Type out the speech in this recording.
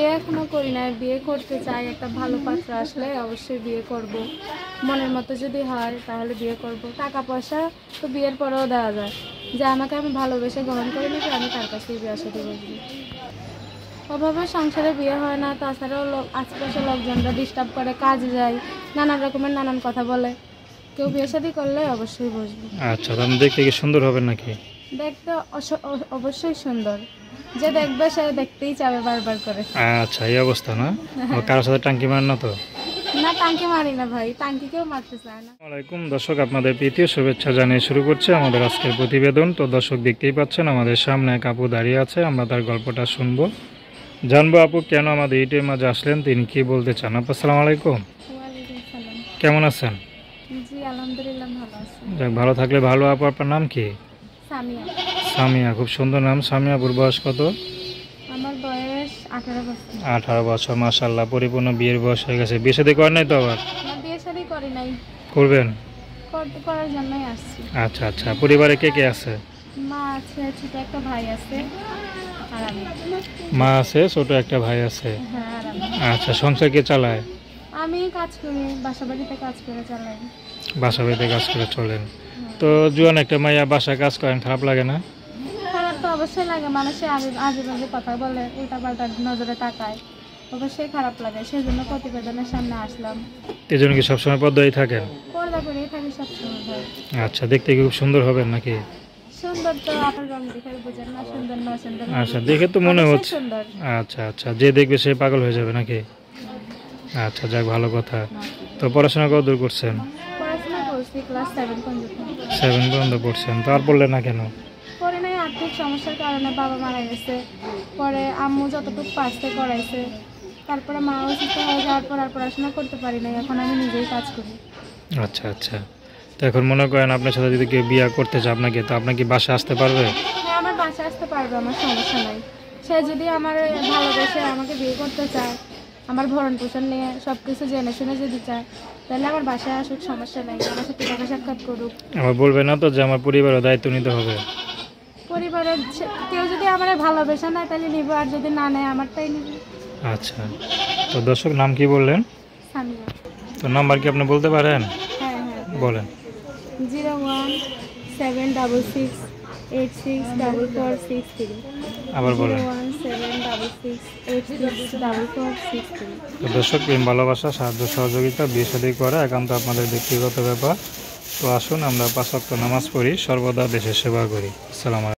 বিয়ে এখনো করি না, বিয়ে করতে চাই। একটা ভালো পাত্র আসলে অবশ্যই বিয়ে করব। মনের মতো যদি হয় তাহলে বিয়ে করব। টাকা পয়সা তো বিয়ের পরেও দেওয়া যায়, যে আমাকে আমি ভালোবেসে গ্রহণ করে নিতে, আমি তার কাছেই বিয়ে সাথে বসবো। অভাবে সংসারে বিয়ে হয় না, তাছাড়াও আশেপাশে লোকজনরা ডিস্টার্ব করে, কাজে যায়, নানান রকমের নানান কথা বলে। কেউ বিয়ে শাদী করলে অবশ্যই বসবো। আচ্ছা, আপনি দেখতে কি সুন্দর হবেন নাকি? দেখতে অবশ্যই সুন্দর, যে দেখবে সে দেখতেই চাবে বারবার করে। আচ্ছা, এই অবস্থা না? কারোর সাথে টাঙ্কি মারেন না তো? না, টাঙ্কি মারি না ভাই, টাঙ্কি কেউ মারতে চায় না। আসসালামাইকুম দর্শক, আপনাদের প্রীতীয় শুভেচ্ছা জানিয়ে শুরু করছে আমাদের আজকের প্রতিবেদন। তো দর্শক দেখতেই পাচ্ছেন আমাদের সামনে এক আপু দাঁড়িয়ে আছে, আমরা তার গল্পটা শুনবো, জানবো আপু কেন আমাদের ইউটিউবের মাঝে আসলেন, তিনি কি বলতে চান। আপু আসসালামু আলাইকুম, ওয়ালাইকুম সালাম। কেমন আছেন? জি আলহামদুলিল্লাহ, ভালো আছি। যাক, ভালো থাকলে ভালো। আপু আপনার নাম কি? সামিয়া। সামিয়া, খুব সুন্দর নাম। সামিয়া, আপুর বয়স কত? আমার বয়স 18 বছর। 18 বছর, মাশাআল্লাহ, পরিপূর্ণ বিয়ের বয়স হয়ে গেছে। বিয়ে শাদী করেন নাই তো? আবার না, বিয়ে শাদী করি নাই, করবেন? করার জন্যই আসছি। আচ্ছা আচ্ছা, পরিবারে কে কে আছে? মা আছে, ছোট একটা ভাই আছে, আর আমি। মা আছে, ছোট একটা ভাই আছে। হ্যাঁ, আর আমি। আচ্ছা, সংসার কে চালায়? আমি কাজ করি, বাসা বাড়িতে কাজ করে চালাই। বাসা বাড়িতে কাজ করে চলেন। তো জুয়ান একটা মাইয়া বাসায় কাজ করেন, খারাপ লাগে না? খারাপ তো অবশ্যই লাগে, মানুষে আজে বাজে কথা বলে, উল্টা পাল্টা নজরে তাকায়, অবশ্যই খারাপ লাগে। সেই জন্য প্রতিবেদনের সামনে আসলাম। এই জন্য কি সবসময় পর্দায় থাকেন? পর্দা করেই থাকি সবসময় ভাই। আচ্ছা, দেখতে কি খুব সুন্দর হবেন নাকি? সুন্দর তো আপনার রং দেখে বুঝেন না সুন্দর না সুন্দর? আচ্ছা, দেখে তো মনে হচ্ছে। সুন্দর। আচ্ছা আচ্ছা, যে দেখবে সে পাগল হয়ে যাবে নাকি? আচ্ছা, যাক, ভালো কথা। তো পড়াশোনা কত দূর করছেন? পড়াশোনা করছি ক্লাস 7 পর্যন্ত। 7 পর্যন্ত পড়ছেন, তো আর পড়লেন না কেন? পরে নাই, আর্থিক সমস্যার কারণে বাবা মারা গেছে, পরে আম্মু যতটুকু পারছে করাইছে, তারপরে মা অসুস্থ হয়ে যাওয়ার পর আর পড়াশোনা করতে পারি নাই, এখন আমি নিজেই কাজ করি। আচ্ছা আচ্ছা, তো এখন মনে করেন আপনার সাথে যদি কেউ বিয়ে করতে চায় আপনাকে, তো আপনাকে বাসায় আসতে পারবে? হ্যাঁ, আমার বাসায় আসতে পারবে, আমার সমস্যা নাই। সে যদি আমার ভালোবেসে আমাকে বিয়ে করতে চায়, আমার ভরণ পোষণ নিয়ে সব কিছু জেনে শুনে যদি চায়, তাহলে আমার বাসায় আসুক, সমস্যা নাই। আমার সাথে দেখা সাক্ষাৎ করুক। আমার বলবে না তো যে আমার পরিবারের দায়িত্ব নিতে হবে? পরিবারের কেউ যদি আমার ভালোবেসে নেয় তাহলে নিব, আর যদি না নেয় আমারটাই নিব। আচ্ছা, তো দর্শক নাম কি বললেন? সামিয়া। তো নাম্বার কি আপনি বলতে পারেন? হ্যাঁ হ্যাঁ, বলেন। 01766864463। আবার বলেন। 01766864463। তো দর্শক, প্রেম ভালোবাসা সাহায্য সহযোগিতা বিয়ে শাদী করা একান্ত আপনাদের ব্যক্তিগত ব্যাপার। তো আসুন আমরা 5 ওয়াক্ত নামাজ পড়ি, সর্বদা দেশের সেবা করি। আসসালামু আলাইকুম।